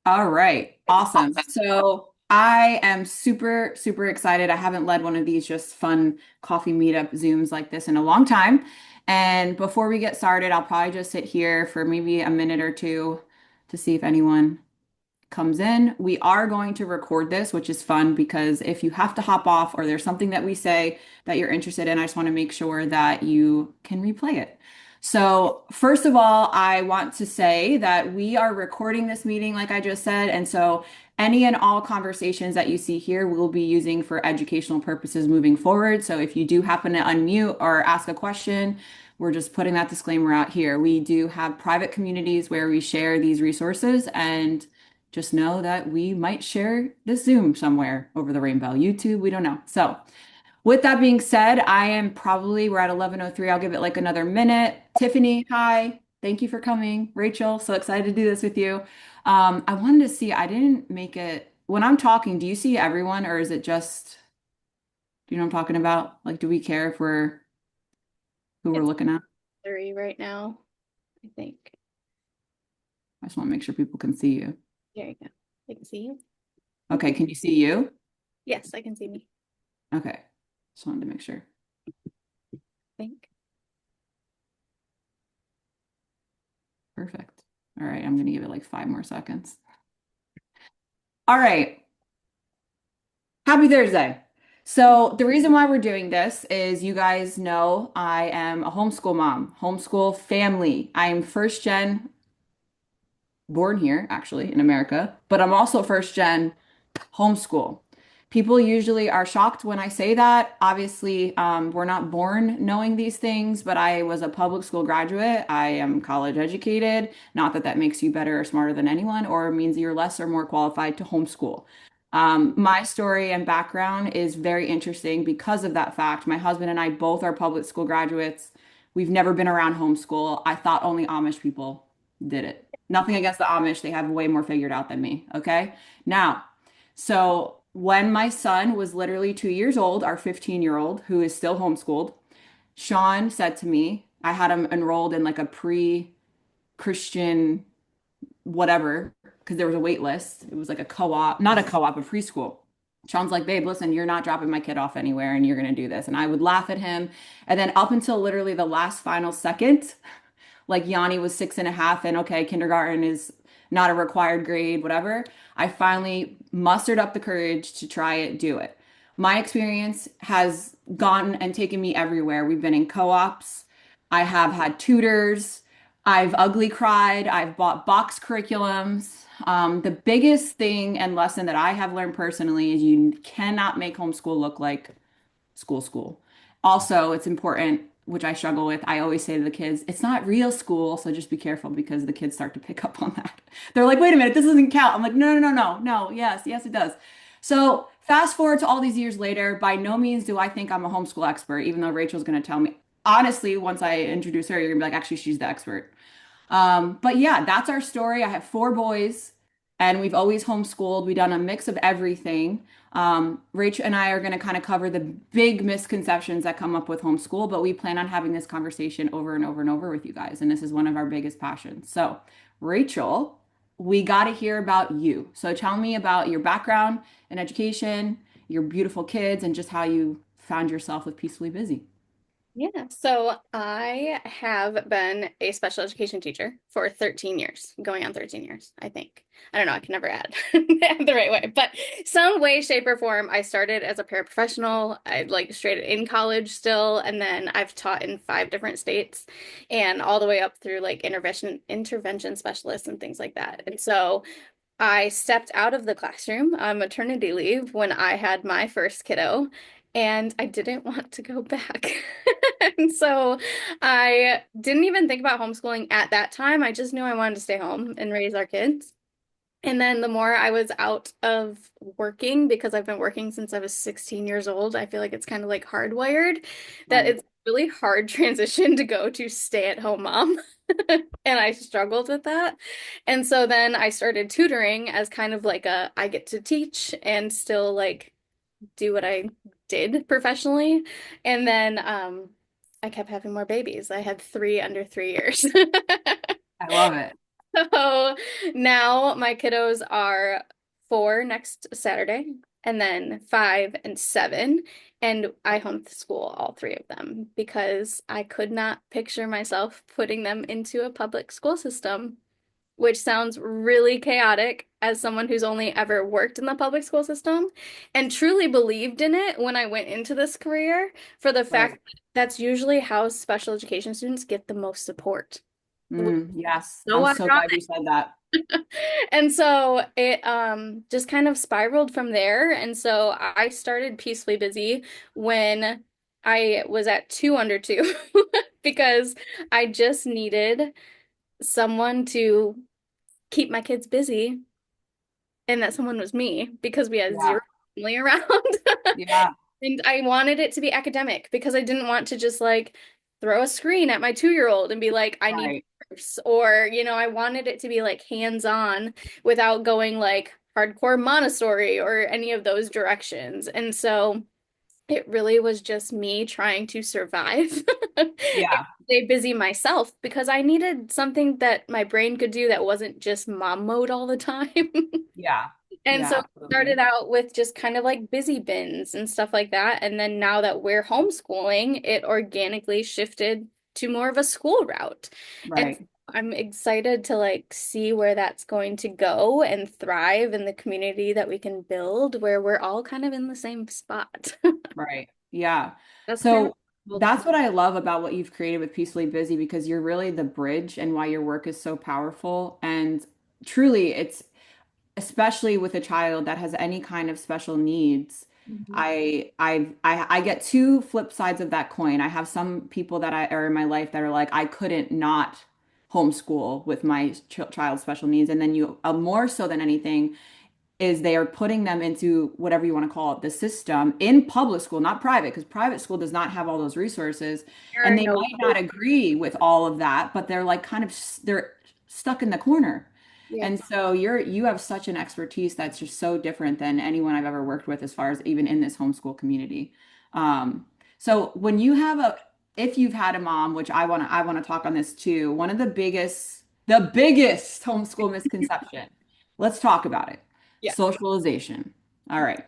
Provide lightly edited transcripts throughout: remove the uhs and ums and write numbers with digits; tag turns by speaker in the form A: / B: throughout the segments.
A: All right. Awesome. So I am super, super excited. I haven't led one of these just fun coffee meetup Zooms like this in a long time. And before we get started, I'll probably just sit here for maybe a minute or two to see if anyone comes in. We are going to record this, which is fun because if you have to hop off or there's something that we say that you're interested in, I just want to make sure that you can replay it. So, first of all, I want to say that we are recording this meeting, like I just said. And so, any and all conversations that you see here, we'll be using for educational purposes moving forward. So, if you do happen to unmute or ask a question, we're just putting that disclaimer out here. We do have private communities where we share these resources, and just know that we might share this Zoom somewhere over the rainbow. YouTube, we don't know. So, with that being said, we're at 11:03. I'll give it like another minute. Tiffany, hi. Thank you for coming. Rachel, so excited to do this with you. I wanted to see, I didn't make it. When I'm talking, do you see everyone or is it just, do you know what I'm talking about? Like, do we care if we're who we're
B: It's
A: looking at?
B: 3 right now, I think.
A: I just want to make sure people can see you.
B: There you go. I can see you.
A: Okay, can you see you?
B: Yes, I can see me.
A: Okay, just wanted to make sure.
B: I think.
A: Perfect. All right, I'm gonna give it like 5 more seconds. All right. Happy Thursday. So, the reason why we're doing this is you guys know I am a homeschool mom, homeschool family. I am first gen born here, actually, in America, but I'm also first gen homeschool. People usually are shocked when I say that. Obviously, we're not born knowing these things, but I was a public school graduate. I am college educated. Not that that makes you better or smarter than anyone, or means you're less or more qualified to homeschool. My story and background is very interesting because of that fact. My husband and I both are public school graduates. We've never been around homeschool. I thought only Amish people did it. Nothing against the Amish, they have way more figured out than me. Okay. Now, so when my son was literally 2 years old, our 15-year-old, who is still homeschooled, Sean said to me, I had him enrolled in like a pre-Christian whatever, because there was a wait list. It was like a co-op, not a co-op, a preschool. Sean's like, babe, listen, you're not dropping my kid off anywhere and you're going to do this. And I would laugh at him. And then up until literally the last final second, like Yanni was 6.5 and okay, kindergarten is not a required grade, whatever. I finally mustered up the courage to try it, do it. My experience has gone and taken me everywhere. We've been in co-ops. I have had tutors. I've ugly cried. I've bought box curriculums. The biggest thing and lesson that I have learned personally is you cannot make homeschool look like school. Also, it's important, which I struggle with. I always say to the kids, it's not real school, so just be careful because the kids start to pick up on that. They're like, wait a minute, this doesn't count. I'm like, no, yes, it does. So fast forward to all these years later, by no means do I think I'm a homeschool expert, even though Rachel's going to tell me. Honestly, once I introduce her, you're gonna be like, actually, she's the expert. But yeah, that's our story. I have 4 boys and we've always homeschooled. We've done a mix of everything. Rach and I are going to kind of cover the big misconceptions that come up with homeschool, but we plan on having this conversation over and over and over with you guys. And this is one of our biggest passions. So, Rachel, we got to hear about you. So, tell me about your background in education, your beautiful kids, and just how you found yourself with Peacefully Busy.
B: Yeah, so I have been a special education teacher for 13 years, going on 13 years, I think. I don't know, I can never add the right way, but some way, shape, or form. I started as a paraprofessional, I like straight in college still, and then I've taught in 5 different states and all the way up through like intervention specialists and things like that. And so I stepped out of the classroom on maternity leave when I had my first kiddo, and I didn't want to go back. And so I didn't even think about homeschooling at that time. I just knew I wanted to stay home and raise our kids. And then the more I was out of working, because I've been working since I was 16 years old, I feel like it's kind of like hardwired that
A: Right.
B: it's really hard transition to go to stay-at-home mom. And I struggled with that. And so then I started tutoring as kind of like a I get to teach and still like do what I did professionally. And then I kept having more babies. I had 3 under 3 years.
A: I love it.
B: So now my kiddos are 4 next Saturday, and then 5 and 7. And I homeschool all three of them because I could not picture myself putting them into a public school system, which sounds really chaotic as someone who's only ever worked in the public school system and truly believed in it when I went into this career for the fact
A: Right.
B: that that's usually how special education students get the most support.
A: Yes.
B: So
A: I'm so glad
B: ironic.
A: you said that.
B: And so it just kind of spiraled from there. And so I started Peacefully Busy when I was at 2 under 2 because I just needed someone to keep my kids busy, and that someone was me because we had
A: Yeah.
B: zero family around.
A: Yeah.
B: And I wanted it to be academic because I didn't want to just like throw a screen at my 2-year-old and be like, I need
A: Right.
B: proofs. Or, I wanted it to be like hands-on without going like hardcore Montessori or any of those directions. And so it really was just me trying to survive and
A: Yeah.
B: stay busy myself because I needed something that my brain could do that wasn't just mom mode all the time.
A: Yeah.
B: And so
A: Yeah,
B: it started
A: absolutely.
B: out with just kind of like busy bins and stuff like that. And then now that we're homeschooling, it organically shifted to more of a school route. And
A: Right.
B: I'm excited to like see where that's going to go and thrive in the community that we can build where we're all kind of in the same spot.
A: Right. Yeah.
B: That's kind of
A: So that's what I love about what you've created with Peacefully Busy because you're really the bridge and why your work is so powerful. And truly, it's especially with a child that has any kind of special needs.
B: Mhm.
A: I get two flip sides of that coin. I have some people that I are in my life that are like, I couldn't not homeschool with my child's special needs. And then you, more so than anything, is they are putting them into whatever you want to call it, the system in public school, not private, because private school does not have all those resources.
B: There
A: And
B: are
A: they
B: no
A: might not agree with all of that, but they're like kind of they're stuck in the corner. And
B: Yes.
A: so you have such an expertise that's just so different than anyone I've ever worked with as far as even in this homeschool community. Um, so when you have a if you've had a mom, which I want to talk on this too, one of the biggest homeschool misconception. Let's talk about it.
B: Yeah.
A: Socialization. All right.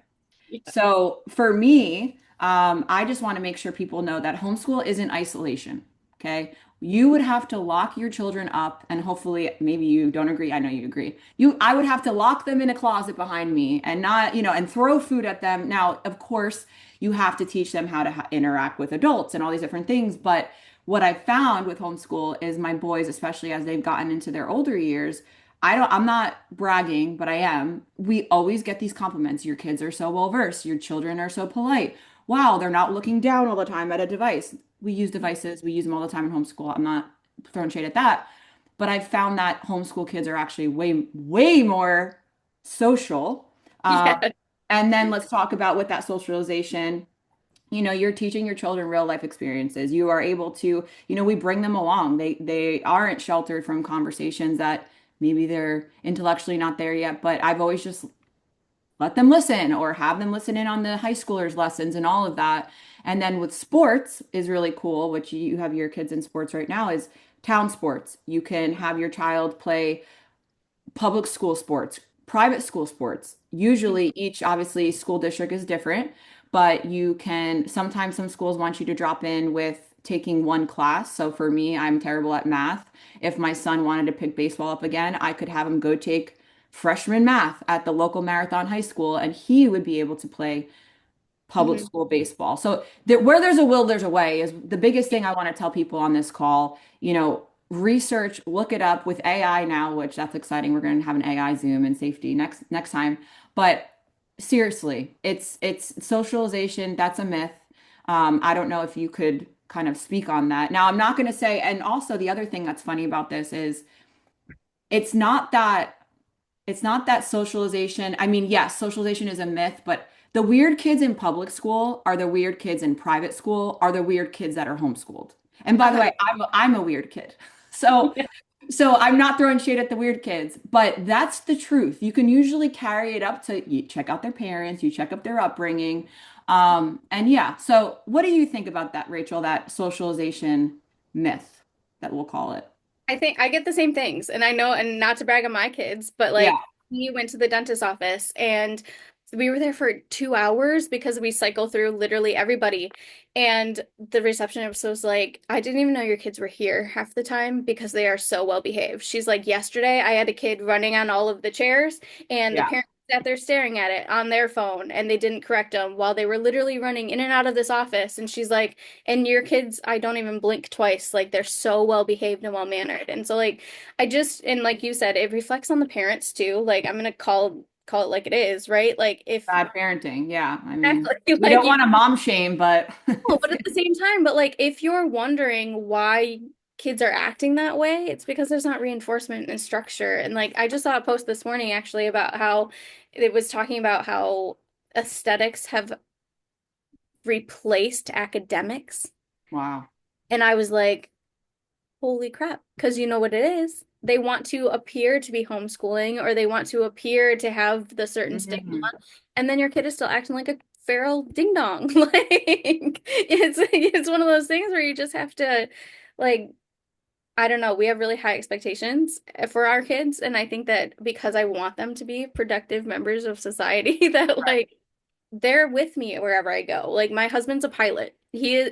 B: Yeah.
A: So for me, I just want to make sure people know that homeschool isn't isolation. Okay. You would have to lock your children up, and hopefully, maybe you don't agree. I know you agree. I would have to lock them in a closet behind me and not, and throw food at them. Now, of course, you have to teach them how to interact with adults and all these different things. But what I found with homeschool is my boys, especially as they've gotten into their older years, I'm not bragging, but I am. We always get these compliments. Your kids are so well versed. Your children are so polite. Wow, they're not looking down all the time at a device. We use devices, we use them all the time in homeschool. I'm not throwing shade at that. But I've found that homeschool kids are actually way, way more social. Uh,
B: Yeah.
A: and then let's talk about with that socialization. You're teaching your children real life experiences. You are able to, we bring them along. They aren't sheltered from conversations that maybe they're intellectually not there yet, but I've always just let them listen or have them listen in on the high schoolers' lessons and all of that. And then with sports is really cool, which you have your kids in sports right now, is town sports. You can have your child play public school sports, private school sports. Usually, each obviously school district is different, but you can sometimes some schools want you to drop in with taking one class. So for me, I'm terrible at math. If my son wanted to pick baseball up again, I could have him go take freshman math at the local marathon high school, and he would be able to play public
B: Mhm.
A: school baseball. So where there's a will, there's a way is the biggest thing I want to tell people on this call. Research, look it up with AI now, which that's exciting. We're going to have an AI Zoom and safety next time. But seriously, it's socialization. That's a myth. I don't know if you could kind of speak on that. Now, I'm not going to say, and also the other thing that's funny about this is it's not that it's not that socialization. I mean, yes, socialization is a myth, but the weird kids in public school are the weird kids in private school are the weird kids that are homeschooled. And by the way,
B: 100.
A: I'm a weird kid. So so I'm not throwing shade at the weird kids, but that's the truth. You can usually carry it up to you check out their parents, you check up their upbringing. And yeah, so what do you think about that, Rachel, that socialization myth that we'll call it?
B: I think I get the same things. And I know, and not to brag on my kids, but
A: Yeah,
B: like we went to the dentist office and we were there for 2 hours because we cycle through literally everybody. And the receptionist was like, I didn't even know your kids were here half the time because they are so well behaved. She's like, yesterday I had a kid running on all of the chairs and the
A: yeah.
B: parents sat there staring at it on their phone and they didn't correct them while they were literally running in and out of this office. And she's like, and your kids, I don't even blink twice. Like they're so well behaved and well mannered. And so like I just and like you said, it reflects on the parents too. Like I'm gonna call it like it is, right? Like if
A: Bad parenting. Yeah. I mean,
B: exactly
A: we
B: like
A: don't
B: you
A: want to mom shame, but
B: know, but at the same time, but like if you're wondering why kids are acting that way, it's because there's not reinforcement and structure. And like I just saw a post this morning actually about how it was talking about how aesthetics have replaced academics.
A: wow.
B: And I was like, holy crap. Because you know what it is? They want to appear to be homeschooling or they want to appear to have the certain stigma.
A: Mhm.
B: And then your kid is still acting like a feral ding dong. Like it's one of those things where you just have to like I don't know, we have really high expectations for our kids and I think that because I want them to be productive members of society that
A: Right.
B: like they're with me wherever I go. Like my husband's a pilot. He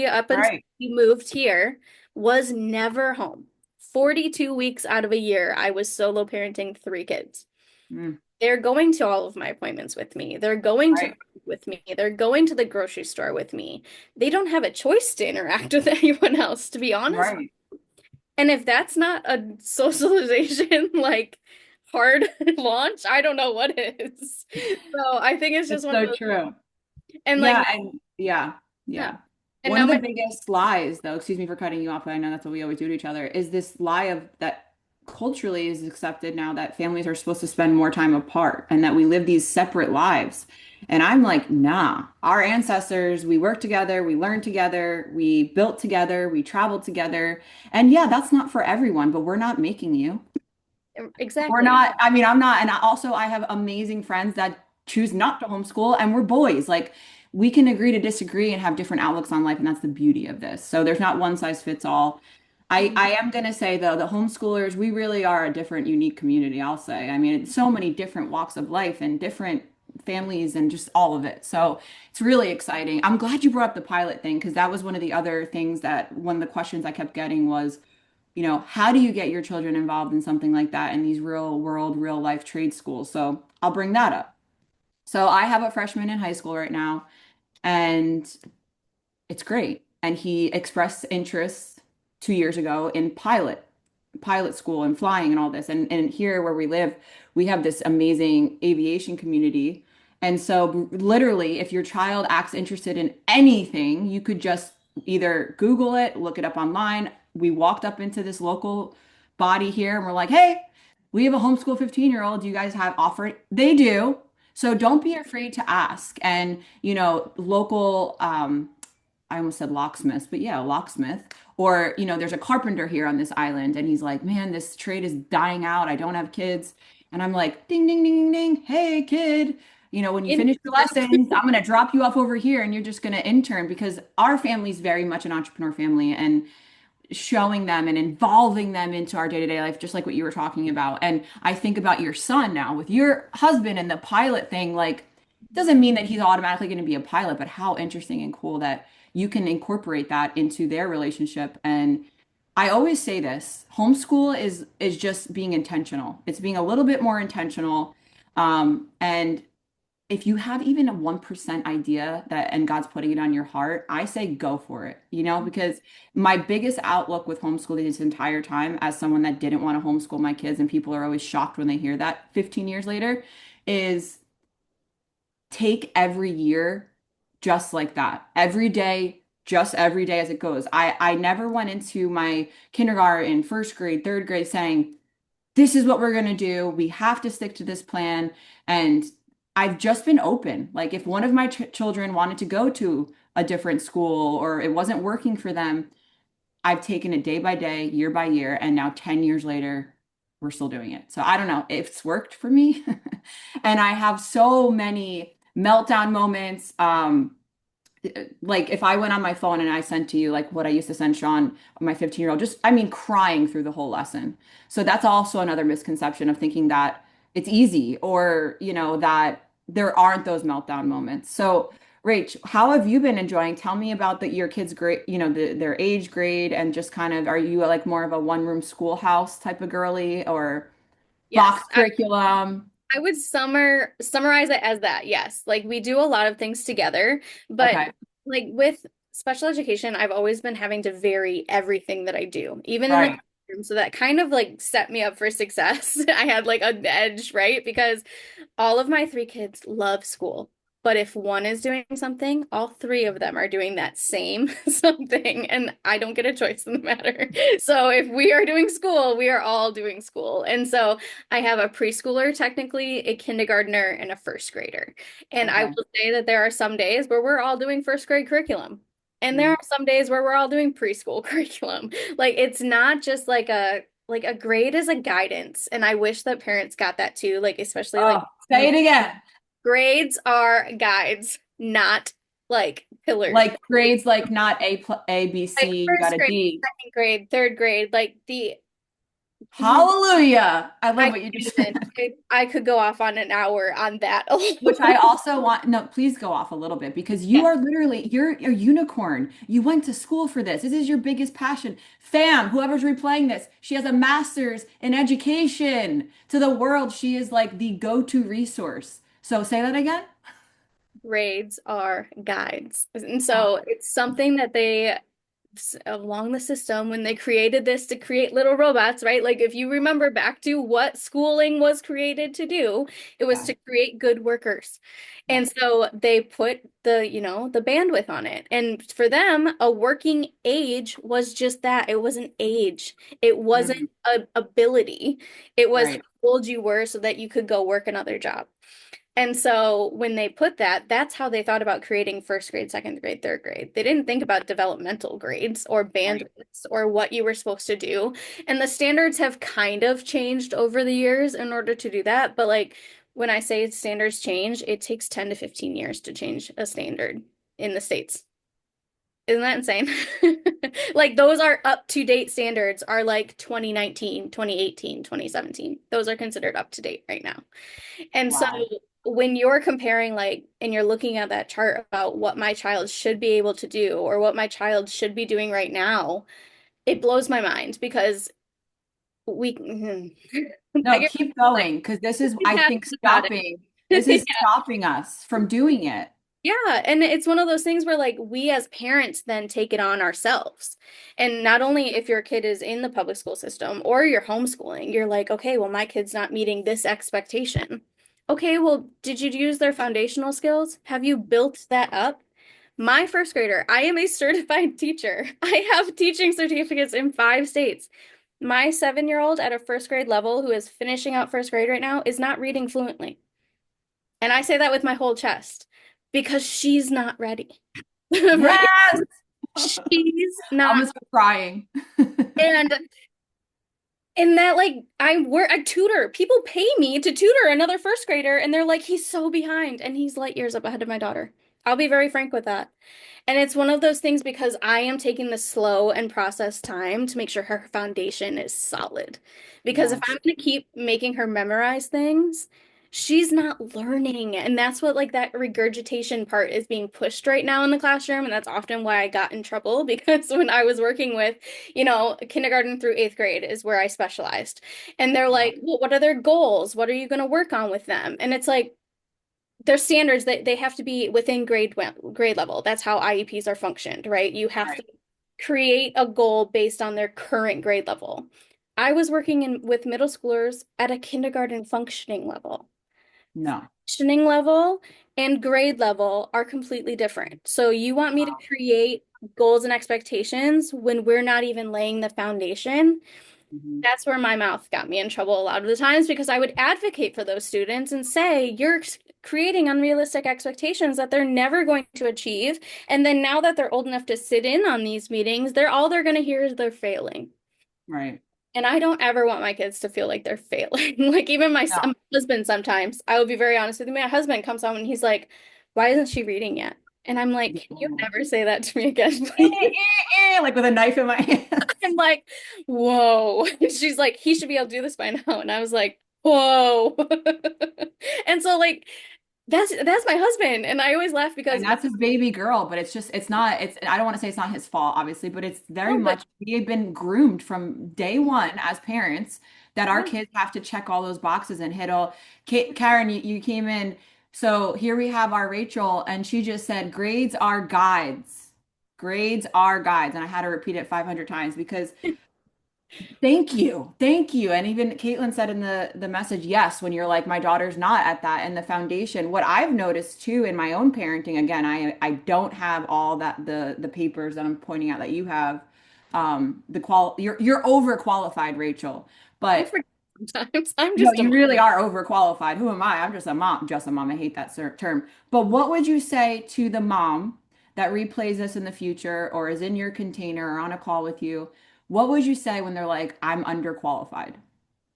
B: up until
A: Right.
B: he moved here was never home. 42 weeks out of a year, I was solo parenting 3 kids.
A: Mm,
B: They're going to all of my appointments with me. They're going to
A: right.
B: work with me. They're going to the grocery store with me. They don't have a choice to interact with anyone else, to be honest.
A: Right.
B: And if that's not a socialization like hard launch, I don't know what is. So I think it's just
A: It's
B: one of
A: so
B: those
A: true.
B: and like
A: Yeah, and yeah,
B: yeah.
A: yeah.
B: And
A: One
B: now
A: of the
B: my
A: biggest lies, though, excuse me for cutting you off, but I know that's what we always do to each other, is this lie of that culturally is accepted now that families are supposed to spend more time apart and that we live these separate lives. And I'm like, nah, our ancestors, we worked together, we learned together, we built together, we traveled together. And yeah, that's not for everyone, but we're not making you. We're
B: exactly.
A: not, I mean, I'm not, and I have amazing friends that choose not to homeschool, and we're boys. Like, we can agree to disagree and have different outlooks on life, and that's the beauty of this. So there's not one size fits all. I am going to say, though, the homeschoolers, we really are a different, unique community, I'll say. I mean, it's so many different walks of life and different families and just all of it. So it's really exciting. I'm glad you brought up the pilot thing because that was one of the other things that one of the questions I kept getting was, how do you get your children involved in something like that in these real world, real life trade schools? So I'll bring that up. So I have a freshman in high school right now, and it's great. And he expressed interest 2 years ago in pilot school and flying and all this. And here where we live, we have this amazing aviation community. And so literally, if your child acts interested in anything, you could just either Google it, look it up online. We walked up into this local body here and we're like, hey, we have a homeschool 15-year-old. Do you guys have offer it? They do. So don't be afraid to ask. And, local I almost said locksmiths, but yeah, locksmith. Or, there's a carpenter here on this island, and he's like, man, this trade is dying out. I don't have kids. And I'm like, ding, ding, ding, ding, ding. Hey, kid, when you finish your lessons, I'm going to drop you off over here and you're just going to intern because our family's very much an entrepreneur family. And showing them and involving them into our day-to-day life, just like what you were talking about. And I think about your son now with your husband and the pilot thing, like, doesn't mean that he's automatically going to be a pilot, but how interesting and cool that you can incorporate that into their relationship. And I always say this, homeschool is just being intentional. It's being a little bit more intentional. And if you have even a 1% idea that and God's putting it on your heart, I say go for it, because my biggest outlook with homeschooling this entire time, as someone that didn't want to homeschool my kids, and people are always shocked when they hear that 15 years later, is take every year just like that. Every day, just every day as it goes. I never went into my kindergarten, first grade, third grade saying, this is what we're going to do. We have to stick to this plan. And I've just been open. Like if one of my ch children wanted to go to a different school or it wasn't working for them, I've taken it day by day, year by year, and now 10 years later, we're still doing it. So I don't know, it's worked for me. And I have so many meltdown moments. like if I went on my phone and I sent to you like what I used to send Sean, my 15-year-old, just I mean crying through the whole lesson. So that's also another misconception of thinking that it's easy or, that there aren't those meltdown moments. So, Rach, how have you been enjoying? Tell me about your kids' grade, their age grade and just kind of are you like more of a one-room schoolhouse type of girly or box
B: Yes,
A: curriculum?
B: I would summarize it as that. Yes. Like we do a lot of things together, but
A: Okay.
B: like with special education, I've always been having to vary everything that I do, even in the
A: Right.
B: classroom. So that kind of like set me up for success. I had like an edge, right? Because all of my three kids love school. But if one is doing something, all three of them are doing that same something, and I don't get a choice in the matter. So if we are doing school, we are all doing school. And so I have a preschooler, technically, a kindergartner, and a first grader. And I
A: Okay.
B: will say that there are some days where we're all doing first grade curriculum. And there
A: Mhm.
B: are some days where we're all doing preschool curriculum. Like it's not just like a grade is a guidance. And I wish that parents got that too, like especially like
A: Oh, say it again.
B: grades are guides, not like pillars.
A: Like grades, like not A, B,
B: Like
A: C, you got
B: first
A: a
B: grade,
A: D.
B: second grade, third grade, like the
A: Hallelujah. I love
B: I
A: what you
B: can't
A: just
B: even.
A: said.
B: I could go off on an hour on that
A: Which I
B: alone.
A: also want, no, please go off a little bit because you
B: Yeah.
A: are literally, you're a unicorn. You went to school for this. This is your biggest passion. Fam, whoever's replaying this, she has a master's in education. To the world, she is like the go-to resource. So say that again.
B: Grades are guides. And
A: Oh,
B: so it's something that they along the system when they created this to create little robots, right? Like if you remember back to what schooling was created to do, it was
A: yeah,
B: to create good workers.
A: yeah.
B: And so they put the bandwidth on it. And for them, a working age was just that. It was an age. It wasn't
A: Mhm.
B: a ability. It was how
A: Right.
B: old you were so that you could go work another job. And so when they put that, that's how they thought about creating first grade, second grade, third grade. They didn't think about developmental grades or
A: Right.
B: bandwidths or what you were supposed to do. And the standards have kind of changed over the years in order to do that. But like when I say standards change, it takes 10 to 15 years to change a standard in the States. Isn't that insane? Like those are up to date standards are like 2019, 2018, 2017. Those are considered up to date right now. And so
A: Wow.
B: when you're comparing, like, and you're looking at that chart about what my child should be able to do or what my child should be doing right now, it blows my mind because we, I
A: No,
B: get
A: keep
B: like
A: going because this is, I think,
B: passionate about
A: this
B: it.
A: is stopping us from doing it.
B: Yeah, and it's one of those things where like we as parents then take it on ourselves. And not only if your kid is in the public school system or you're homeschooling, you're like, okay, well, my kid's not meeting this expectation. Okay, well, did you use their foundational skills? Have you built that up? My first grader, I am a certified teacher. I have teaching certificates in 5 states. My 7-year-old at a first grade level who is finishing out first grade right now is not reading fluently. And I say that with my whole chest because she's not ready. Right?
A: Yes.
B: She's
A: I'm
B: not.
A: gonna start crying.
B: And in that, like, I tutor. People pay me to tutor another first grader, and they're like, he's so behind, and he's light years up ahead of my daughter. I'll be very frank with that. And it's one of those things because I am taking the slow and process time to make sure her foundation is solid. Because if I'm
A: Yes.
B: going to keep making her memorize things, she's not learning. And that's what, like, that regurgitation part is being pushed right now in the classroom. And that's often why I got in trouble because when I was working with, kindergarten through 8th grade is where I specialized. And they're
A: Wow.
B: like, well, what are their goals? What are you going to work on with them? And it's like, their standards that they have to be within grade level. That's how IEPs are functioned, right? You have
A: Right.
B: to create a goal based on their current grade level. I was working with middle schoolers at a kindergarten functioning level.
A: No.
B: Functioning level and grade level are completely different. So you want me to
A: Wow.
B: create goals and expectations when we're not even laying the foundation?
A: Mhm.
B: That's where my mouth got me in trouble a lot of the times because I would advocate for those students and say, you're creating unrealistic expectations that they're never going to achieve. And then now that they're old enough to sit in on these meetings, they're going to hear is they're failing.
A: Right.
B: And I don't ever want my kids to feel like they're failing. Like even my
A: No.
B: husband sometimes, I will be very honest with you, my husband comes home and he's like, why isn't she reading yet? And I'm like, can you never say that to me again,
A: Eh,
B: please?
A: like with a knife in my hand.
B: I'm like, whoa. She's like, he should be able to do this by now. And I was like, whoa. And so like that's my husband. And I always laugh because
A: And that's his baby girl, but it's just, it's not, it's, I don't want to say it's not his fault, obviously, but it's very
B: no, but
A: much, we have been groomed from day one as parents that our
B: yeah.
A: kids have to check all those boxes and hit all. Karen, you came in. So here we have our Rachel, and she just said, grades are guides. Grades are guides. And I had to repeat it 500 times because thank you. Thank you. And even Caitlin said in the message, yes, when you're like, my daughter's not at that and the foundation. What I've noticed too in my own parenting, again, I don't have all that the papers that I'm pointing out that you have. You're overqualified, Rachel.
B: I
A: But
B: forget sometimes. I'm
A: no,
B: just a
A: you
B: mom.
A: really are overqualified. Who am I? I'm just a mom, just a mom. I hate that term. But what would you say to the mom that replays this in the future or is in your container or on a call with you? What would you say when they're like, I'm underqualified?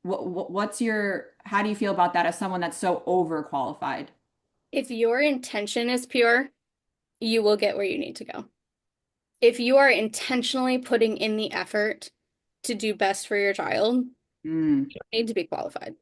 A: What's your, how do you feel about that as someone that's so overqualified?
B: If your intention is pure, you will get where you need to go. If you are intentionally putting in the effort to do best for your child,
A: Mm,
B: you need to be qualified.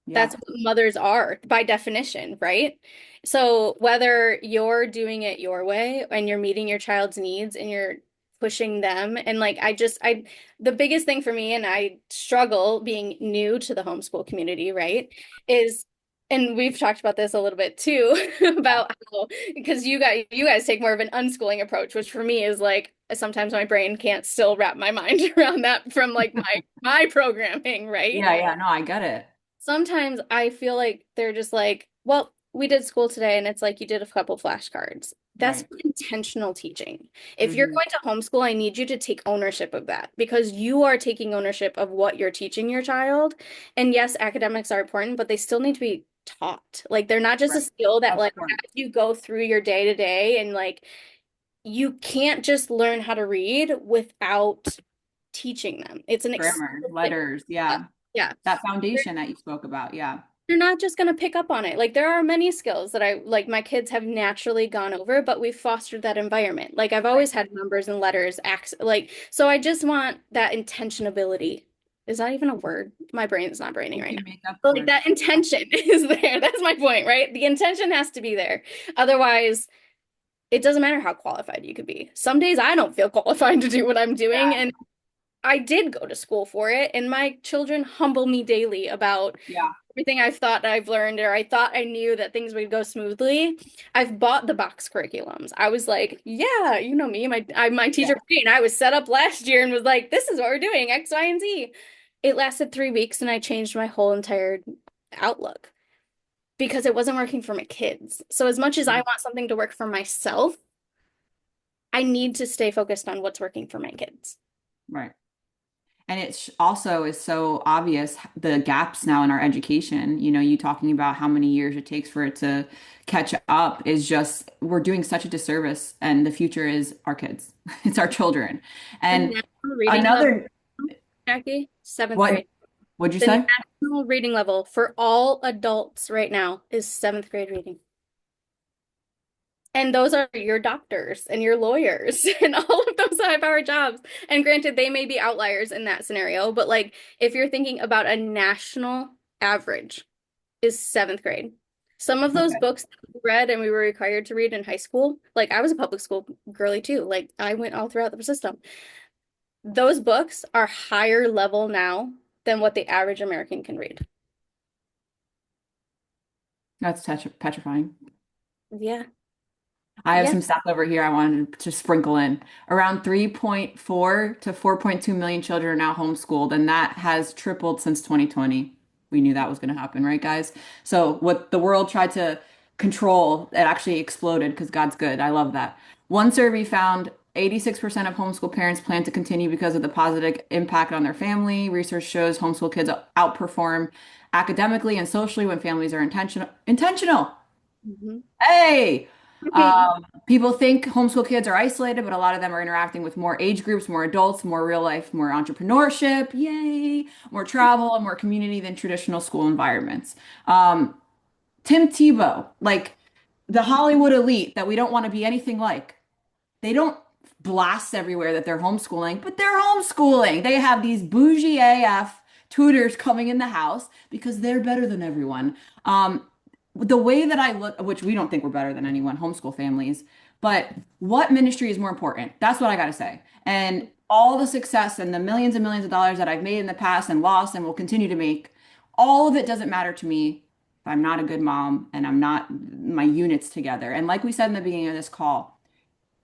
A: yeah,
B: That's what mothers are by definition, right? So whether you're doing it your way and you're meeting your child's needs and you're pushing them and like the biggest thing for me and I struggle being new to the homeschool community, right? Is and we've talked about this a little bit too
A: yeah,
B: about how because you guys take more of an unschooling approach, which for me is like sometimes my brain can't still wrap my mind around that from like my programming, right?
A: yeah, yeah. No, I get it.
B: Sometimes I feel like they're just like, well, we did school today, and it's like you did a couple flashcards. That's
A: Right.
B: intentional teaching. If you're
A: Hmm.
B: going to homeschool, I need you to take ownership of that because you are taking ownership of what you're teaching your child. And yes, academics are important, but they still need to be taught. Like they're not just a
A: Right.
B: skill that
A: Of
B: like
A: course.
B: as you go through your day to day and like you can't just learn how to read without teaching them. It's an
A: Grammar,
B: explicit,
A: letters. Yeah.
B: yeah.
A: That foundation that you spoke about. Yeah.
B: You're not just going to pick up on it. Like there are many skills that I like my kids have naturally gone over, but we've fostered that environment. Like I've
A: Right.
B: always had numbers and letters, acts like so I just want that intentionability. Is that even a word? My brain's not braining
A: You
B: right now.
A: can make up
B: But like
A: words.
B: that intention is there. That's my point, right? The intention has to be there. Otherwise, it doesn't matter how qualified you could be. Some days I don't feel qualified to do what I'm doing,
A: Yeah.
B: and I did go to school for it, and my children humble me daily about
A: Yeah.
B: everything I've thought I've learned, or I thought I knew that things would go smoothly. I've bought the box curriculums. I was like, yeah, you know me, my
A: Yeah.
B: teacher brain. I was set up last year and was like, this is what we're doing, X, Y, and Z. It lasted 3 weeks, and I changed my whole entire outlook because it wasn't working for my kids. So as much as I
A: Mhm.
B: want something to work for myself, I need to stay focused on what's working for my kids.
A: Right. And it also is so obvious the gaps now in our education. You know, you talking about how many years it takes for it to catch up is just, we're doing such a disservice. And the future is our kids, it's our children.
B: The
A: And
B: national reading level,
A: another,
B: Jackie, seventh
A: what
B: grade.
A: would you
B: The
A: say?
B: national reading level for all adults right now is seventh grade reading. And those are your doctors and your lawyers and all of those high-powered jobs. And granted, they may be outliers in that scenario, but like if you're thinking about a national average is seventh grade. Some of those
A: Okay.
B: books that we read and we were required to read in high school, like I was a public school girly too. Like I went all throughout the system. Those books are higher level now than what the average American can read.
A: That's petrifying.
B: Yeah.
A: I have
B: Yeah.
A: some stats over here I wanted to sprinkle in. Around 3.4 to 4.2 million children are now homeschooled, and that has tripled since 2020. We knew that was going to happen, right, guys? So, what the world tried to control, it actually exploded because God's good. I love that. One survey found 86% of homeschool parents plan to continue because of the positive impact on their family. Research shows homeschool kids outperform academically and socially when families are intentional. Intentional.
B: Mhm.
A: Hey, people think homeschool kids are isolated, but a lot of them are interacting with more age groups, more adults, more real life, more entrepreneurship, yay, more travel, and more community than traditional school environments. Um, Tim Tebow, like the Hollywood elite that we don't want to be anything like. They don't blast everywhere that they're homeschooling, but they're homeschooling. They have these bougie AF tutors coming in the house because they're better than everyone. The way that I look, which we don't think we're better than anyone, homeschool families, but what ministry is more important? That's what I got to say. And all the success and millions of dollars that I've made in the past and lost and will continue to make, all of it doesn't matter to me if I'm not a good mom and I'm not my units together. And like we said in the beginning of this call,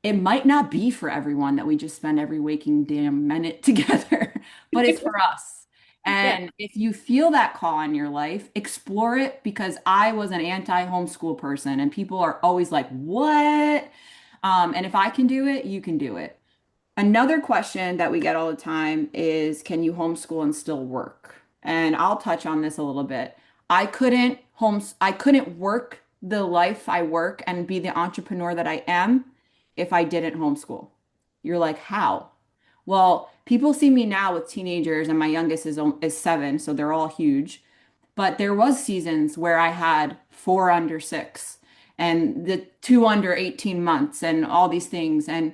A: it might not be for everyone that we just spend every waking damn minute together, but it's for us.
B: Yeah.
A: And if you feel that call in your life, explore it because I was an anti-homeschool person and people are always like, what? And if I can do it, you can do it. Another question that we get all the time is, can you homeschool and still work? And I'll touch on this a little bit. I couldn't work the life I work and be the entrepreneur that I am if I didn't homeschool. You're like, how? Well, people see me now with teenagers and my youngest is 7, so they're all huge. But there was seasons where I had 4 under 6 and the 2 under 18 months and all these things. And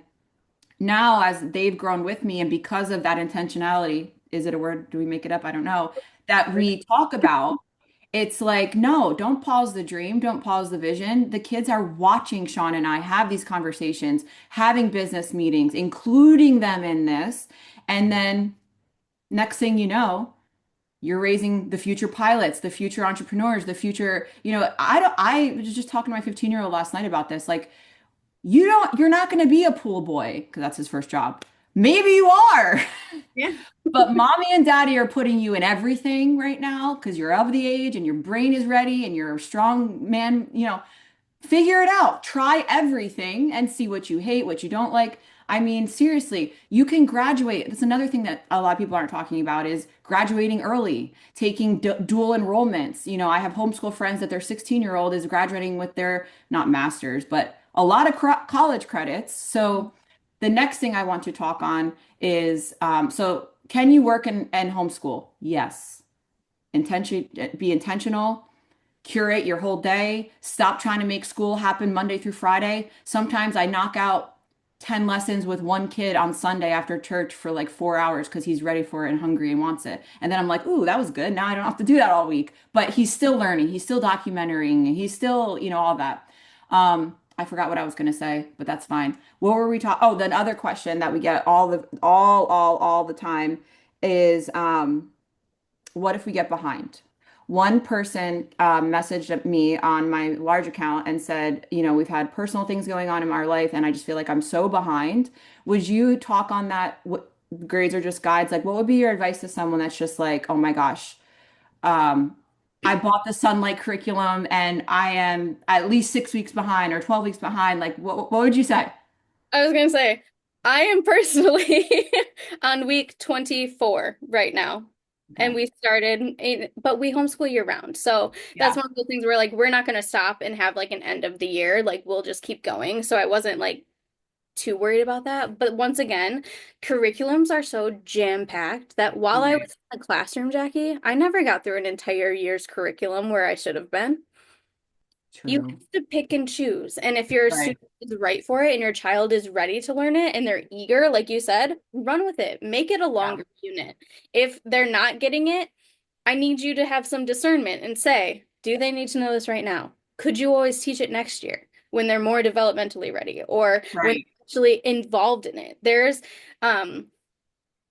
A: now as they've grown with me and because of that intentionality, is it a word? Do we make it up? I don't know. That we talk about, it's like, no, don't pause the dream, don't pause the vision. The kids are watching Sean and I have these conversations, having business meetings, including them in this. And then next thing you know, you're raising the future pilots, the future entrepreneurs, the future, I was just talking to my 15-year-old last night about this. Like, you're not going to be a pool boy because that's his first job. Maybe you are,
B: Yeah.
A: but mommy and daddy are putting you in everything right now because you're of the age and your brain is ready and you're a strong man, figure it out. Try everything and see what you hate, what you don't like. I mean, seriously, you can graduate. That's another thing that a lot of people aren't talking about is graduating early, taking dual enrollments. I have homeschool friends that their 16-year-old is graduating with their, not masters, but a lot of college credits. So the next thing I want to talk on is, so can you work and homeschool? Yes. Be intentional, curate your whole day, stop trying to make school happen Monday through Friday. Sometimes I knock out 10 lessons with one kid on Sunday after church for like 4 hours because he's ready for it and hungry and wants it. And then I'm like, ooh, that was good. Now I don't have to do that all week. But he's still learning, he's still documenting, he's still, all that. I forgot what I was going to say, but that's fine. What were we talking? Oh, the other question that we get all the time is, what if we get behind? One person messaged me on my large account and said, we've had personal things going on in our life, and I just feel like I'm so behind. Would you talk on that? What grades are just guides? Like, what would be your advice to someone that's just like, oh my gosh, um, I bought the Sunlight curriculum and I am at least 6 weeks behind or 12 weeks behind. Like, what would you say?
B: I was gonna say, I am personally on week 24 right now. And
A: Okay.
B: we but we homeschool year round. So that's
A: Yeah.
B: one of those things where like we're not gonna stop and have like an end of the year. Like we'll just keep going. So I wasn't like too worried about that. But once again, curriculums are so jam-packed that while I
A: Right.
B: was in the classroom, Jackie, I never got through an entire year's curriculum where I should have been. You
A: True.
B: have to pick and choose. And if your
A: Right.
B: student is right for it and your child is ready to learn it and they're eager, like you said, run with it. Make it a
A: Yeah.
B: longer unit. If they're not getting it, I need you to have some discernment and say, do they need to know this right now? Could you always teach it next year when they're more developmentally ready or when
A: Right.
B: they're actually involved in it? Um,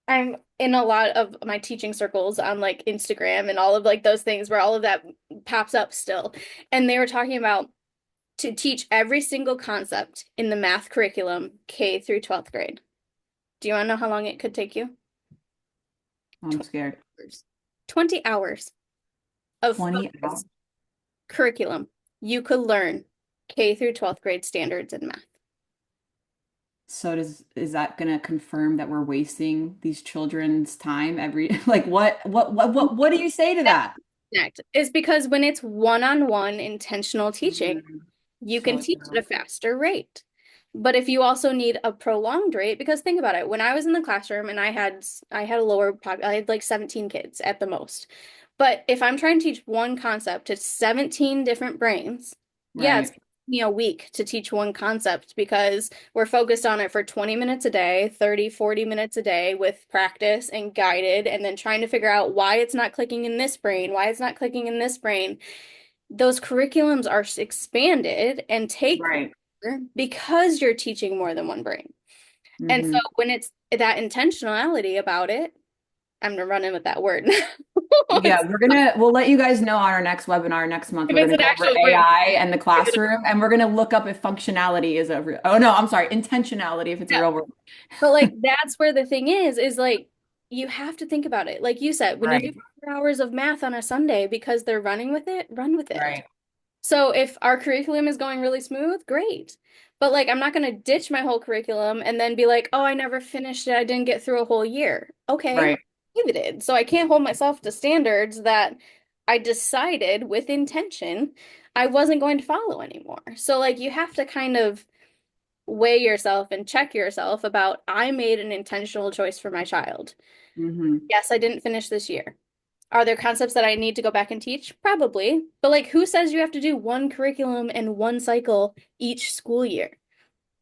B: I'm in a lot of my teaching circles on like Instagram and all of like those things where all of that pops up still. And they were talking about to teach every single concept in the math curriculum, K through 12th grade. Do you want to know how long it could take you?
A: I'm
B: 20
A: scared.
B: hours. 20 hours of
A: 20 hours.
B: focused curriculum. You could learn K through 12th grade standards in math.
A: So is that going to confirm that we're wasting these children's time every like what do you say to
B: That's
A: that?
B: connect is because when it's one-on-one intentional teaching,
A: Mhm.
B: you can
A: So
B: teach at
A: true.
B: a faster rate. But if you also need a prolonged rate, because think about it, when I was in the classroom and I had a I had like 17 kids at the most. But if I'm trying to teach one concept to 17 different brains, yeah, it's
A: Right.
B: me a week to teach one concept because we're focused on it for 20 minutes a day, 30, 40 minutes a day with practice and guided, and then trying to figure out why it's not clicking in this brain, why it's not clicking in this brain. Those curriculums are expanded and take
A: Right.
B: longer because you're teaching more than one brain. And so
A: Hmm.
B: when it's that intentionality about it, I'm gonna run in with that word.
A: Yeah, we'll let you guys know on our next webinar next month.
B: If
A: We're
B: it's
A: gonna
B: an
A: go over
B: actual word.
A: AI and the classroom, and we're gonna look up if functionality is a real, oh no, I'm sorry, intentionality if it's a
B: Yeah.
A: real word.
B: But like that's where the thing is like you have to think about it. Like you said, when you do
A: Right.
B: 4 hours of math on a Sunday because they're running with it, run with it.
A: Right.
B: So if our curriculum is going really smooth, great. But like I'm not going to ditch my whole curriculum and then be like, "Oh, I never finished it. I didn't get through a whole year." Okay,
A: Right.
B: pivoted. So I can't hold myself to standards that I decided with intention I wasn't going to follow anymore. So like you have to kind of weigh yourself and check yourself about I made an intentional choice for my child.
A: Hmm.
B: Yes, I didn't finish this year. Are there concepts that I need to go back and teach? Probably. But like who says you have to do one curriculum and one cycle each school year?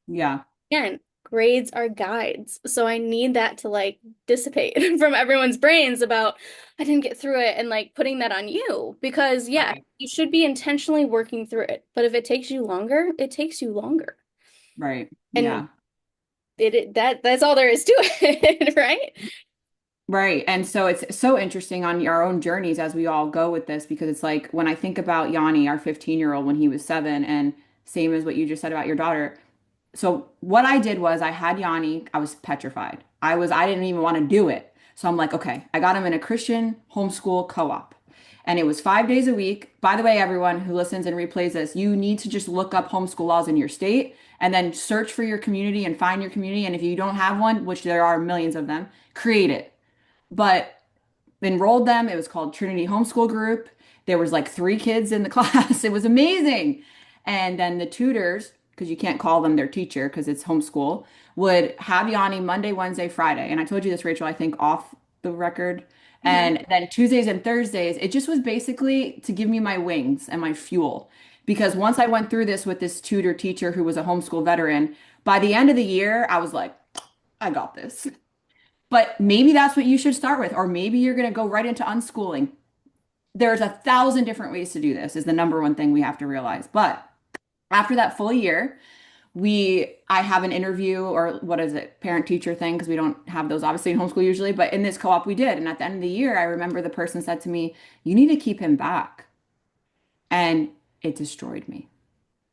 A: Yeah.
B: Again, grades are guides. So I need that to like dissipate from everyone's brains about I didn't get through it and like putting that on you because yeah,
A: Right.
B: you should be intentionally working through it. But if it takes you longer, it takes you longer.
A: Right.
B: And
A: Yeah.
B: that's all there is to it, right?
A: Right. And so it's so interesting on our own journeys as we all go with this because it's like when I think about Yanni, our 15-year-old, when he was 7, and same as what you just said about your daughter. So what I did was I had Yanni, I was petrified. I didn't even want to do it. So I'm like, okay, I got him in a Christian homeschool co-op. And it was 5 days a week. By the way, everyone who listens and replays this, you need to just look up homeschool laws in your state and then search for your community and find your community. And if you don't have one, which there are millions of them, create it. But enrolled them. It was called Trinity Homeschool Group. There was like 3 kids in the class. It was amazing. And then the tutors, because you can't call them their teacher because it's homeschool, would have Yanni Monday, Wednesday, Friday. And I told you this, Rachel, I think off the record.
B: Mhm.
A: And then Tuesdays and Thursdays, it just was basically to give me my wings and my fuel. Because once I went through this with this tutor teacher who was a homeschool veteran, by the end of the year, I was like, I got this. But maybe that's what you should start with, or maybe you're going to go right into unschooling. There's 1,000 different ways to do this, is the number one thing we have to realize. But after that full year, I have an interview or what is it, parent teacher thing, because we don't have those obviously in homeschool usually, but in this co-op we did. And at the end of the year, I remember the person said to me, "You need to keep him back." And it destroyed me.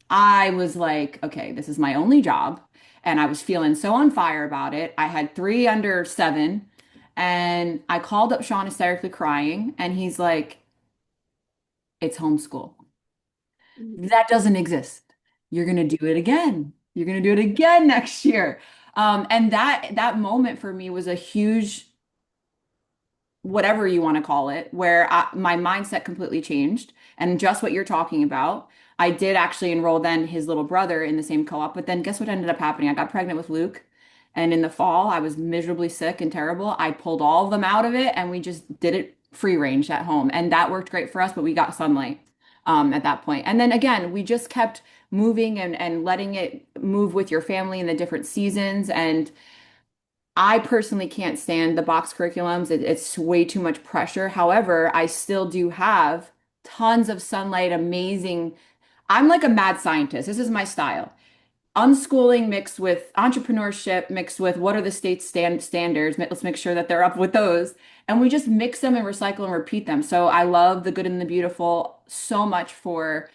A: I was like, okay, this is my only job. And I was feeling so on fire about it. I had 3 under 7. And I called up Sean hysterically crying. And he's like, it's homeschool. That doesn't exist. You're going to do it again. You're going to do it again next year. And that moment for me was a huge whatever you want to call it, where my mindset completely changed. And just what you're talking about, I did actually enroll then his little brother in the same co-op. But then guess what ended up happening? I got pregnant with Luke. And in the fall, I was miserably sick and terrible. I pulled all of them out of it and we just did it free range at home. And that worked great for us, but we got sunlight at that point. And then again, we just kept moving and letting it move with your family in the different seasons. And I personally can't stand the box curriculums. It's way too much pressure. However, I still do have tons of sunlight, amazing. I'm like a mad scientist. This is my style. Unschooling mixed with entrepreneurship, mixed with what are the state's standards. Let's make sure that they're up with those. And we just mix them and recycle and repeat them. So I love the good and the beautiful so much for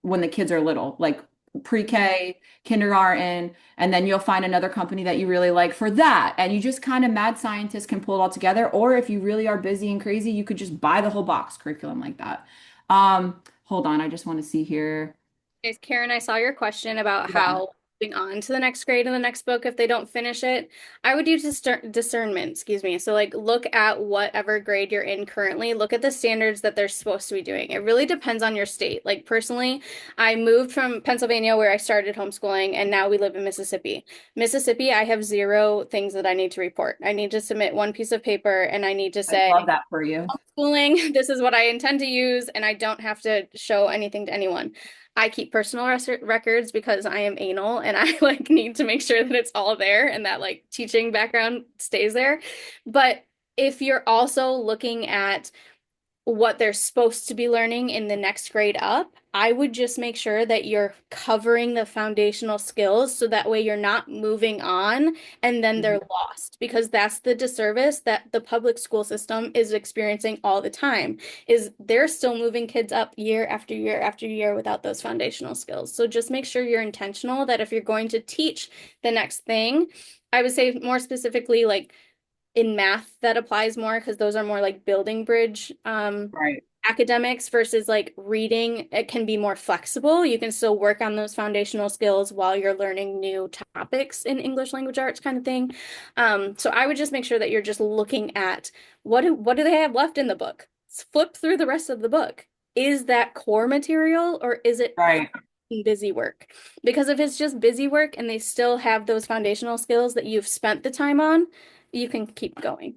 A: when the kids are little, like pre-K, kindergarten, and then you'll find another company that you really like for that. And you just kind of mad scientists can pull it all together. Or if you really are busy and crazy, you could just buy the whole box curriculum like that. Hold on, I just want to see here.
B: Is Karen, I saw your question about
A: Yeah,
B: how moving on to the next grade in the next book if they don't finish it. I would use discernment, excuse me. So like look at whatever grade you're in currently, look at the standards that they're supposed to be doing. It really depends on your state. Like personally, I moved from Pennsylvania where I started homeschooling and now we live in Mississippi. Mississippi, I have zero things that I need to report. I need to submit one piece of paper and I need to
A: I
B: say
A: love that for you.
B: schooling, this is what I intend to use, and I don't have to show anything to anyone. I keep personal records because I am anal and I like need to make sure that it's all there and that like teaching background stays there. But if you're also looking at what they're supposed to be learning in the next grade up, I would just make sure that you're covering the foundational skills so that way you're not moving on and then they're
A: Mhm.
B: lost because that's the disservice that the public school system is experiencing all the time is they're still moving kids up year after year after year without those foundational skills. So just make sure you're intentional that if you're going to teach the next thing, I would say more specifically like in math that applies more because those are more like building bridge
A: Right.
B: academics versus like reading. It can be more flexible. You can still work on those foundational skills while you're learning new topics in English language arts kind of thing. So I would just make sure that you're just looking at what do they have left in the book? Flip through the rest of the book. Is that core material or is it
A: Right.
B: busy work? Because if it's just busy work and they still have those foundational skills that you've spent the time on, you can keep going.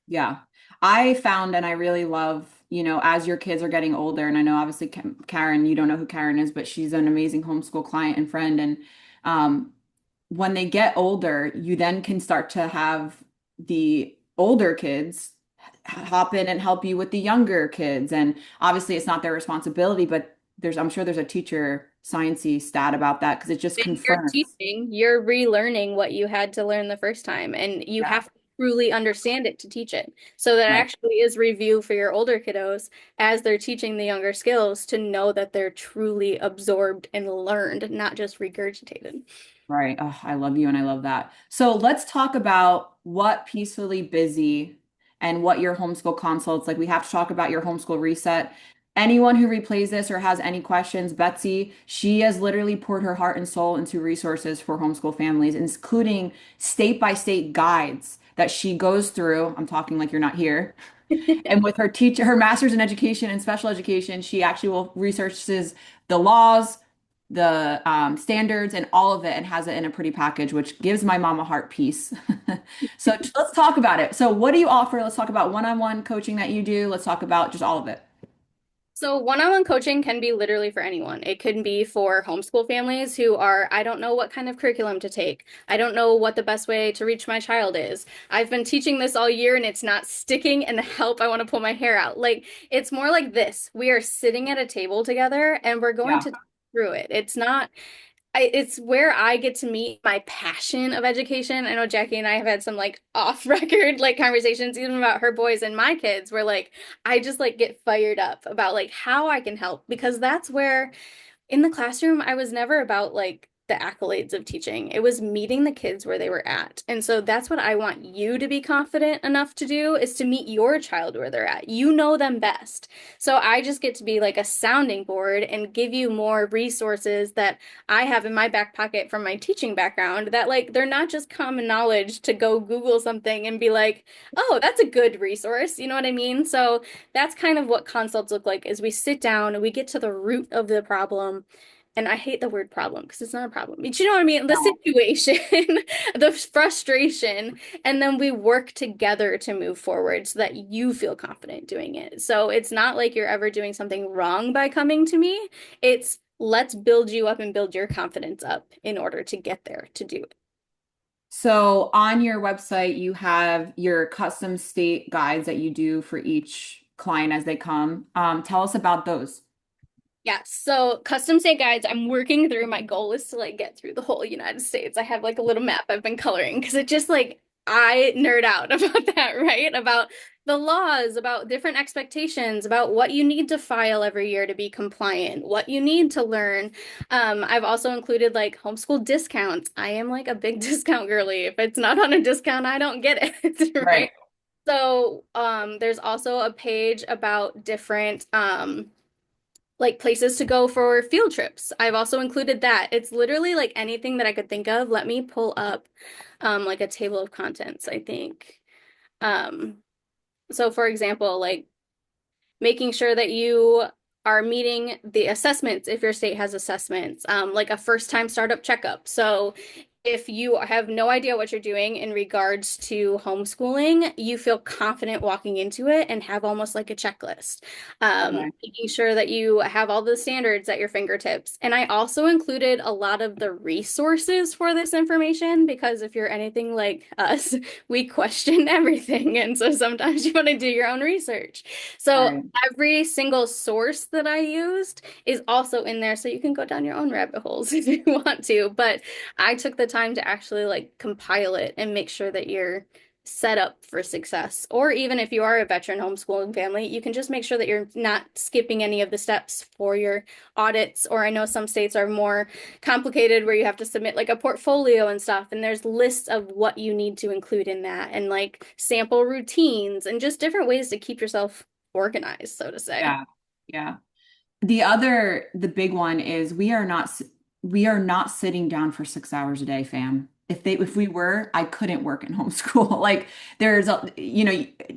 A: Yeah. I found, and I really love, as your kids are getting older, and I know obviously Karen, you don't know who Karen is, but she's an amazing homeschool client and friend. And um, when they get older, you then can start to have the older kids hop in and help you with the younger kids. And obviously it's not their responsibility, but I'm sure there's a teacher sciencey stat about that because it just
B: When you're
A: confirms.
B: teaching, you're relearning what you had to learn the first time, and you
A: Yeah.
B: have to truly understand it to teach it. So that
A: Right.
B: actually is review for your older kiddos as they're teaching the younger skills to know that they're truly absorbed and learned, not just regurgitated.
A: Right. Oh, I love you and I love that. So let's talk about what Peacefully Busy and what your homeschool consults like. We have to talk about your homeschool reset. Anyone who replays this or has any questions, Betsy, she has literally poured her heart and soul into resources for homeschool families, including state by state guides that she goes through. I'm talking like you're not here. And with her master's in education and special education, she actually will researches the laws, the standards, and all of it, and has it in a pretty package, which gives my mom a heart piece. So let's talk about it. So what do you offer? Let's talk about one-on-one coaching that you do. Let's talk about just all of it.
B: So one-on-one coaching can be literally for anyone. It can be for homeschool families who are, I don't know what kind of curriculum to take. I don't know what the best way to reach my child is. I've been teaching this all year and it's not sticking and help, I want to pull my hair out. Like it's more like this. We are sitting at a table together and we're going
A: Yeah.
B: to talk through it. It's not it's where I get to meet my passion of education. I know Jackie and I have had some like off record like conversations even about her boys and my kids where like I just like get fired up about like how I can help because that's where in the classroom, I was never about like the accolades of teaching. It was meeting the kids where they were at. And so that's what I want you to be confident enough to do is to meet your child where they're at. You know them best. So I just get to be like a sounding board and give you more resources that I have in my back pocket from my teaching background that like they're not just common knowledge to go Google something and be like, "Oh, that's a good resource." You know what I mean? So that's kind of what consults look like is we sit down and we get to the root of the problem. And I hate the word problem because it's not a problem. But you know what I mean? The
A: No.
B: situation, the frustration, and then we work together to move forward so that you feel confident doing it. So it's not like you're ever doing something wrong by coming to me. It's let's build you up and build your confidence up in order to get there to do it.
A: So on your website, you have your custom state guides that you do for each client as they come. Tell us about those.
B: Yeah, so custom state guides, I'm working through. My goal is to like get through the whole United States. I have like a little map I've been coloring because it just like I nerd out about that, right? About the laws, about different expectations, about what you need to file every year to be compliant, what you need to learn. I've also included like homeschool discounts. I am like a big discount girly. If it's not on a discount, I don't get it, right?
A: Right.
B: So, there's also a page about different like places to go for field trips. I've also included that. It's literally like anything that I could think of. Let me pull up like a table of contents, I think. Um so for example, like making sure that you are meeting the assessments if your state has assessments, like a first time startup checkup. So if you have no idea what you're doing in regards to homeschooling, you feel confident walking into it and have almost like a checklist.
A: Okay.
B: Making sure that you have all the standards at your fingertips. And I also included a lot of the resources for this information because if you're anything like us, we question everything. And so sometimes you want to do your own research. So
A: Right.
B: every single source that I used is also in there so you can go down your own rabbit holes if you want to. But I took the time to actually like compile it and make sure that you're set up for success. Or even if you are a veteran homeschooling family, you can just make sure that you're not skipping any of the steps for your audits. Or I know some states are more complicated where you have to submit like a portfolio and stuff, and there's lists of what you need to include in that, and like sample routines and just different ways to keep yourself organized, so to say.
A: Yeah. Yeah. The big one is we are not sitting down for 6 hours a day, fam. If we were, I couldn't work in homeschool. Like there's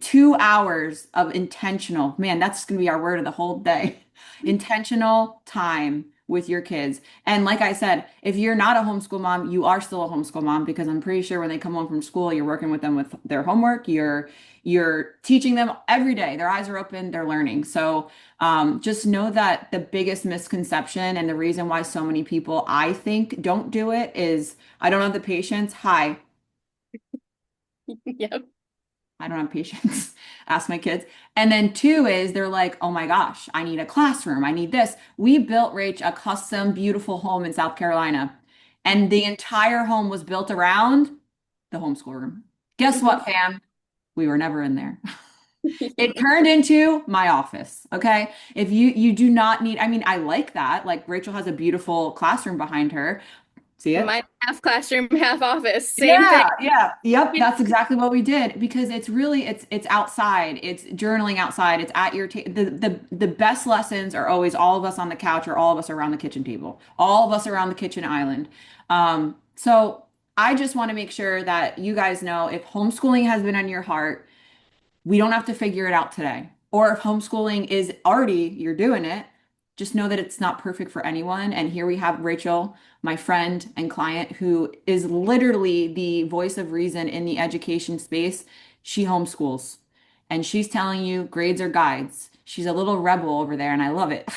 A: 2 hours of intentional, man, that's gonna be our word of the whole day. Intentional time with your kids. And like I said, if you're not a homeschool mom, you are still a homeschool mom because I'm pretty sure when they come home from school, you're working with them with their homework, you're teaching them every day. Their eyes are open, they're learning. So just know that the biggest misconception and the reason why so many people, I think, don't do it is I don't have the patience. Hi,
B: Yep.
A: I don't have patience. Ask my kids. And then two is they're like, oh my gosh, I need a classroom. I need this. We built Rach a custom, beautiful home in South Carolina, and the entire home was built around the homeschool room. Guess what, fam? We were never in there. It turned into my office. Okay. If you do not need, I mean, I like that. Like Rachel has a beautiful classroom behind her. See it?
B: Mine half classroom, half office, same thing.
A: Yeah, yeah. Yep, that's exactly what we did because it's outside. It's journaling outside. It's at your the best lessons are always all of us on the couch or all of us around the kitchen table. All of us around the kitchen island. So I just want to make sure that you guys know if homeschooling has been on your heart, we don't have to figure it out today. Or if homeschooling is already, you're doing it, just know that it's not perfect for anyone. And here we have Rachel, my friend and client, who is literally the voice of reason in the education space. She homeschools and she's telling you grades are guides. She's a little rebel over there, and I love it.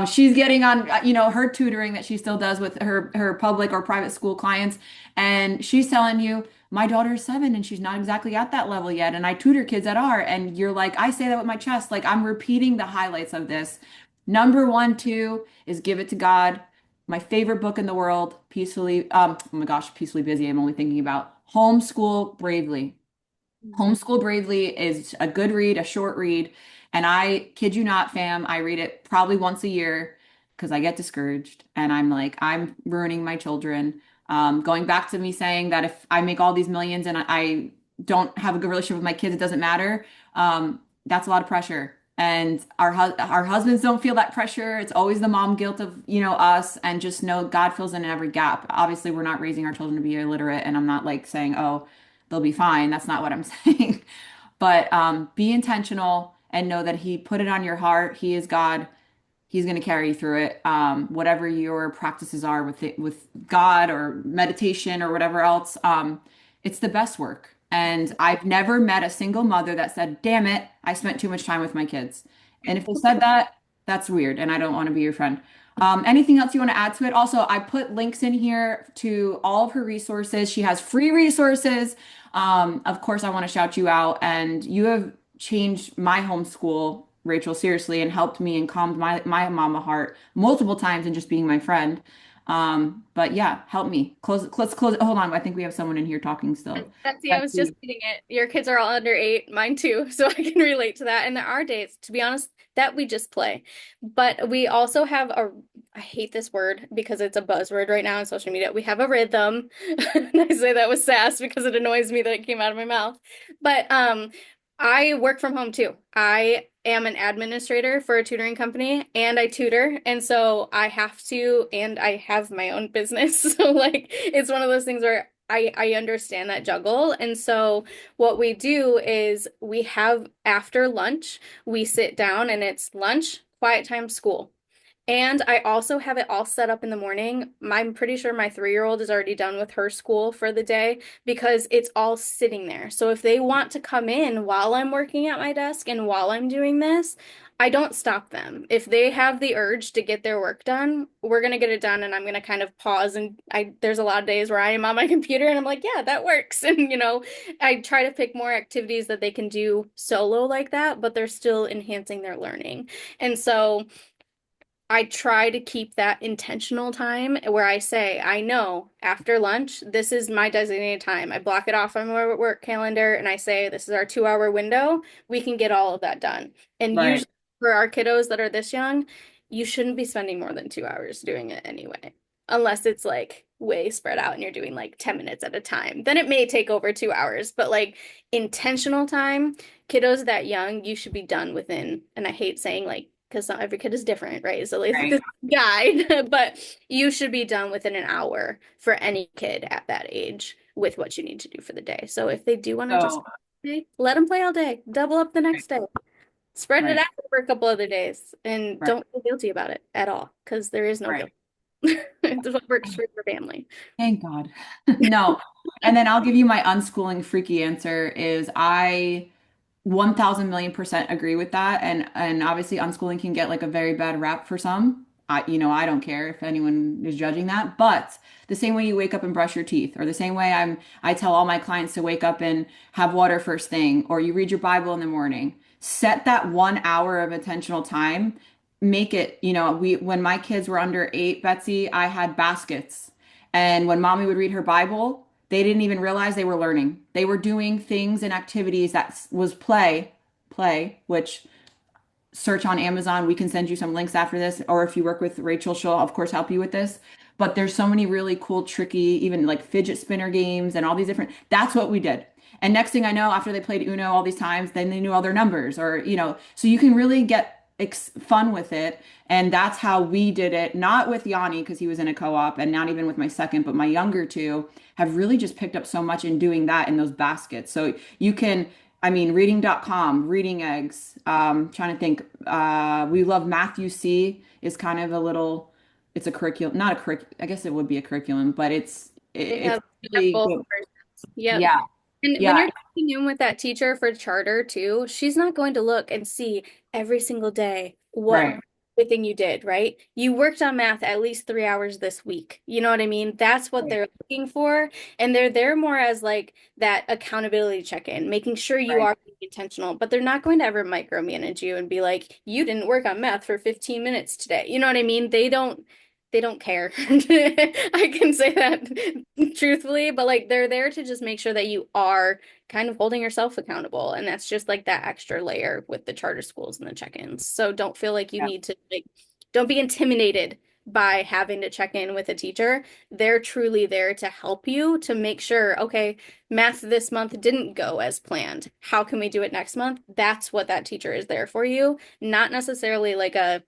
A: She's getting on, her tutoring that she still does with her public or private school clients, and she's telling you, my daughter's 7 and she's not exactly at that level yet, and I tutor kids that are, and you're like, I say that with my chest, like I'm repeating the highlights of this. Number one, two is give it to God. My favorite book in the world, Peacefully, oh my gosh, Peacefully Busy. I'm only thinking about Homeschool Bravely.
B: Mhm.
A: Homeschool Bravely is a good read, a short read. And I kid you not, fam, I read it probably once a year because I get discouraged and I'm like, I'm ruining my children. Going back to me saying that if I make all these millions and I don't have a good relationship with my kids, it doesn't matter. That's a lot of pressure. And our husbands don't feel that pressure. It's always the mom guilt of, us, and just know God fills in every gap. Obviously, we're not raising our children to be illiterate, and I'm not like saying, oh, they'll be fine. That's not what I'm saying. But be intentional and know that He put it on your heart. He is God. He's going to carry you through it. Whatever your practices are with God or meditation or whatever else, it's the best work. And I've never met a single mother that said, "Damn it, I spent too much time with my kids." And if they said that, that's weird, and I don't want to be your friend. Anything else you want to add to it? Also, I put links in here to all of her resources. She has free resources. Of course, I want to shout you out, and you have changed my homeschool, Rachel, seriously, and helped me and calmed my mama heart multiple times and just being my friend. But yeah, help me. Let's close it. Hold on. I think we have someone in here talking still.
B: Betsy, I was just
A: Betsy.
B: reading it. Your kids are all under 8, mine too, so I can relate to that. And there are days, to be honest, that we just play. But we also have I hate this word because it's a buzzword right now on social media. We have a rhythm. And I say that with sass because it annoys me that it came out of my mouth. But I work from home too. I am an administrator for a tutoring company and I tutor. And so I have to, and I have my own business. So like it's one of those things where I understand that juggle. And so what we do is we have after lunch, we sit down and it's lunch, quiet time, school. And I also have it all set up in the morning. I'm pretty sure my 3-year-old is already done with her school for the day because it's all sitting there. So if they want to come in while I'm working at my desk and while I'm doing this, I don't stop them. If they have the urge to get their work done, we're gonna get it done and I'm gonna kind of pause and there's a lot of days where I am on my computer and I'm like, yeah, that works. And I try to pick more activities that they can do solo like that, but they're still enhancing their learning. And so I try to keep that intentional time where I say, I know after lunch, this is my designated time. I block it off on my work calendar and I say, this is our 2 hour window. We can get all of that done. And
A: Right.
B: usually for our kiddos that are this young, you shouldn't be spending more than 2 hours doing it anyway, unless it's like way spread out and you're doing like 10 minutes at a time. Then it may take over 2 hours, but like intentional time, kiddos that young, you should be done within, and I hate saying like, because not every kid is different, right? So like
A: Right.
B: this guide, but you should be done within an hour for any kid at that age with what you need to do for the day. So if they do want to just
A: So,
B: play, let them play all day, double up the
A: right,
B: next day, spread it
A: right,
B: out over a couple other days, and
A: right,
B: don't feel guilty about it at all because there is no guilt.
A: right.
B: It's what works for your family.
A: Thank God. No. And then I'll give you my unschooling freaky answer is I 1000 million percent agree with that. And obviously unschooling can get like a very bad rap for some. I don't care if anyone is judging that, but the same way you wake up and brush your teeth, or the same way I tell all my clients to wake up and have water first thing, or you read your Bible in the morning. Set that 1 hour of intentional time. Make it, when my kids were under 8, Betsy, I had baskets. And when mommy would read her Bible, they didn't even realize they were learning. They were doing things and activities that was play, which search on Amazon. We can send you some links after this. Or if you work with Rachel, she'll of course help you with this. But there's so many really cool, tricky, even like fidget spinner games and all these different. That's what we did. And next thing I know, after they played Uno all these times, then they knew all their numbers, or, so you can really get fun with it. And that's how we did it, not with Yanni, because he was in a co-op, and not even with my second, but my younger two have really just picked up so much in doing that in those baskets. So you can, I mean, reading.com, reading eggs, trying to think, we love Matthew C is kind of a little, it's a curriculum, not a I guess it would be a curriculum, but
B: They
A: it's
B: have
A: really
B: both
A: good.
B: versions. Yep.
A: Yeah.
B: And when
A: Yeah.
B: you're checking in with that teacher for charter too, she's not going to look and see every single day what
A: Right.
B: everything you did, right? You worked on math at least 3 hours this week. You know what I mean? That's what
A: Right.
B: they're looking for. And they're there more as like that accountability check-in, making sure you
A: Right.
B: are being intentional, but they're not going to ever micromanage you and be like, you didn't work on math for 15 minutes today. You know what I mean? They don't care. I can say that truthfully, but like they're there to just make sure that you are kind of holding yourself accountable. And that's just like that extra layer with the charter schools and the check-ins. So don't feel like you
A: Yeah.
B: need to like, don't be intimidated by having to check in with a teacher. They're truly there to help you to make sure, okay, math this month didn't go as planned. How can we do it next month? That's what that teacher is there for you, not necessarily like a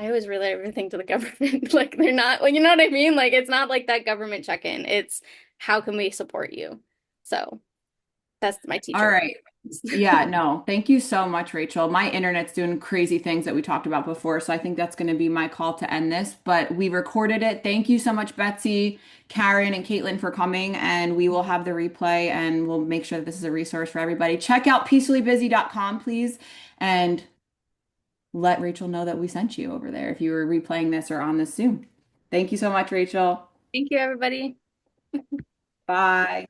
B: I always relate everything to the government. Like they're not, like, you know what I mean? Like it's not like that government check-in. It's how can we support you? So that's my
A: All
B: teacher.
A: right. Yeah, no, thank you so much, Rachel. My internet's doing crazy things that we talked about before, so I think that's going to be my call to end this. But we recorded it. Thank you so much, Betsy, Karen, and Caitlin for coming, and we will have the replay and we'll make sure that this is a resource for everybody. Check out peacefully.busy.com, please, and let Rachel know that we sent you over there if you were replaying this or on this Zoom. Thank you so much, Rachel.
B: Thank you, everybody.
A: Bye.